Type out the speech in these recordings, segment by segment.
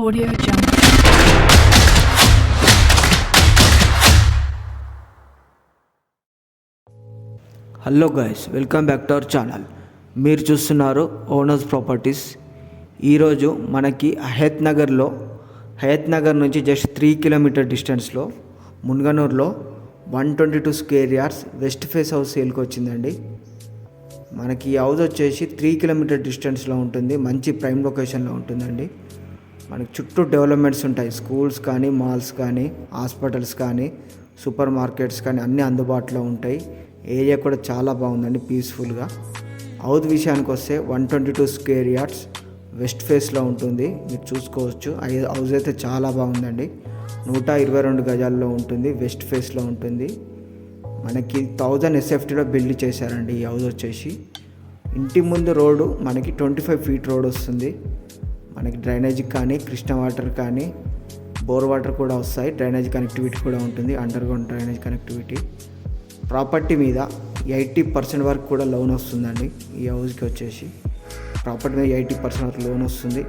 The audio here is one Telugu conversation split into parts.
Audio Jungle. Hello guys, welcome back to our channel. మీరు చూస్తున్నారు ఓనర్స్ ప్రాపర్టీస్. ఈరోజు మనకి హయత్ నగర్ నుంచి జస్ట్ 3 కిలోమీటర్ డిస్టెన్స్లో మున్గనూరులో 122 square yards west face house సేల్కి వచ్చిందండి. మనకి ఈ హౌస్ వచ్చేసి 3 కిలోమీటర్ డిస్టెన్స్లో ఉంటుంది. మంచి ప్రైమ్ లొకేషన్లో ఉంటుందండి. మనకి చుట్టూ డెవలప్మెంట్స్ ఉంటాయి. స్కూల్స్ కానీ, మాల్స్ కానీ, హాస్పిటల్స్ కానీ, సూపర్ మార్కెట్స్ కానీ అన్నీ అందుబాటులో ఉంటాయి. ఏరియా కూడా చాలా బాగుందండి, పీస్ఫుల్గా. హౌస్ విషయానికి వస్తే 122 స్క్వేర్ యార్డ్స్ వెస్ట్ ఫేస్లో ఉంటుంది. మీరు చూసుకోవచ్చు. హౌస్ అయితే చాలా బాగుందండి. 122 గజాల్లో ఉంటుంది, వెస్ట్ ఫేస్లో ఉంటుంది. మనకి 1000 SFTలో బిల్డ్ చేశారండి. ఈ హౌస్ వచ్చేసి ఇంటి ముందు రోడ్డు మనకి 25 ఫీట్ రోడ్ వస్తుంది. మనకి డ్రైనేజ్ కానీ, కృష్ణ వాటర్ కానీ, బోర్ వాటర్ కూడా వస్తాయి. డ్రైనేజ్ కనెక్టివిటీ కూడా ఉంటుంది, under ground drainage connectivity. Property మీద 80% వరకు కూడా లోన్ వస్తుందండి. ఈ హౌస్కి వచ్చేసి ప్రాపర్టీ మీద 80% వరకు లోన్ వస్తుంది.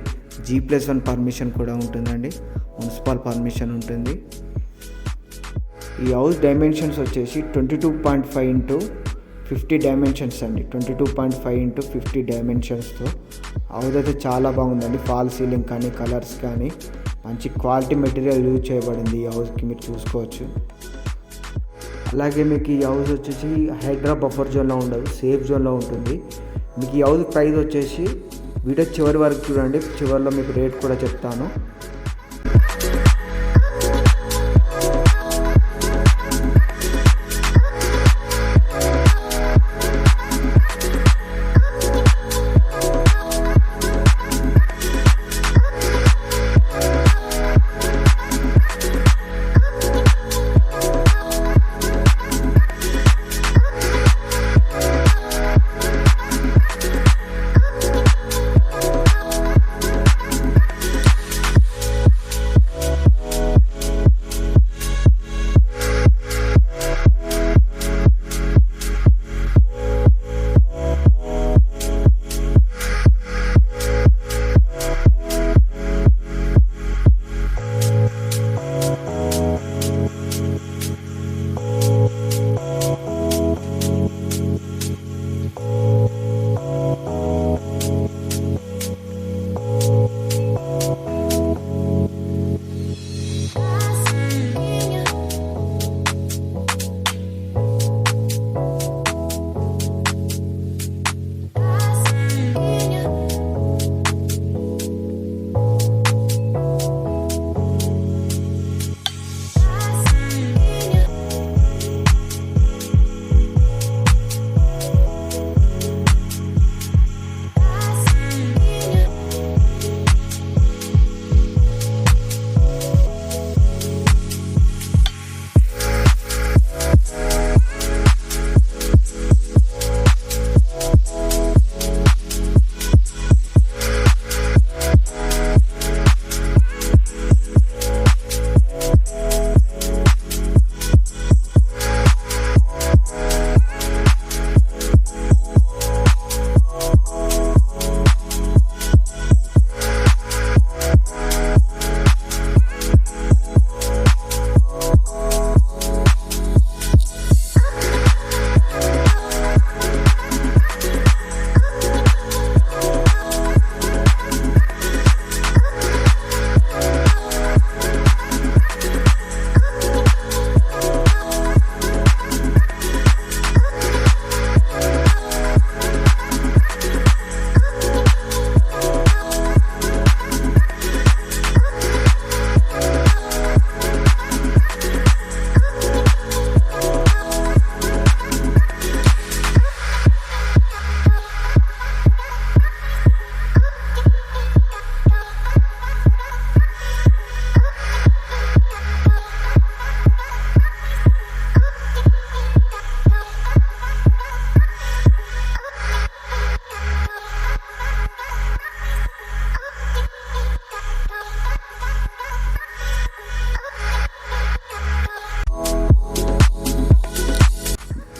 G+1 పర్మిషన్ కూడా ఉంటుందండి, మున్సిపల్ పర్మిషన్ ఉంటుంది. ఈ హౌస్ డైమెన్షన్స్ వచ్చేసి 22.5 ఇంటూ 50 డైమెన్షన్స్ అండి. 22.5 ఇంటూ 50 డైమెన్షన్స్తో హౌస్ అయితే చాలా బాగుందండి. ఫాల్ సీలింగ్ కానీ, కలర్స్ కానీ మంచి క్వాలిటీ మెటీరియల్ యూజ్ చేయబడింది ఈ హౌస్కి, మీరు చూసుకోవచ్చు. అలాగే మీకు ఈ హౌస్ వచ్చేసి హైడ్రా బఫర్ జోన్లో ఉండదు, సేఫ్ జోన్లో ఉంటుంది. మీకు ఈ హౌస్ ప్రైస్ వచ్చేసి వీడియో చివరి వరకు చూడండి, చివరిలో మీకు రేట్ కూడా చెప్తాను.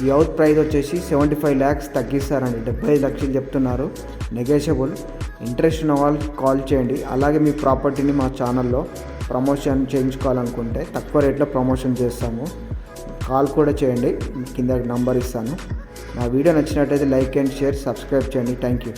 ఈ హౌస్ ప్రైస్ వచ్చేసి 75 lakhs తగ్గిస్తారండి. 75 లక్షలు చెప్తున్నారు, నెగోషియబుల్. ఇంట్రెస్ట్ ఉన్న వాళ్ళు కాల్ చేయండి. అలాగే మీ ప్రాపర్టీని మా ఛానల్లో ప్రమోషన్ చేయించుకోవాలనుకుంటే తక్కువ రేట్లో ప్రమోషన్ చేస్తాము. కాల్ కూడా చేయండి, కింద నంబర్ ఇస్తాను. నా వీడియో నచ్చినట్టయితే లైక్ అండ్ షేర్, సబ్స్క్రైబ్ చేయండి. Thank you.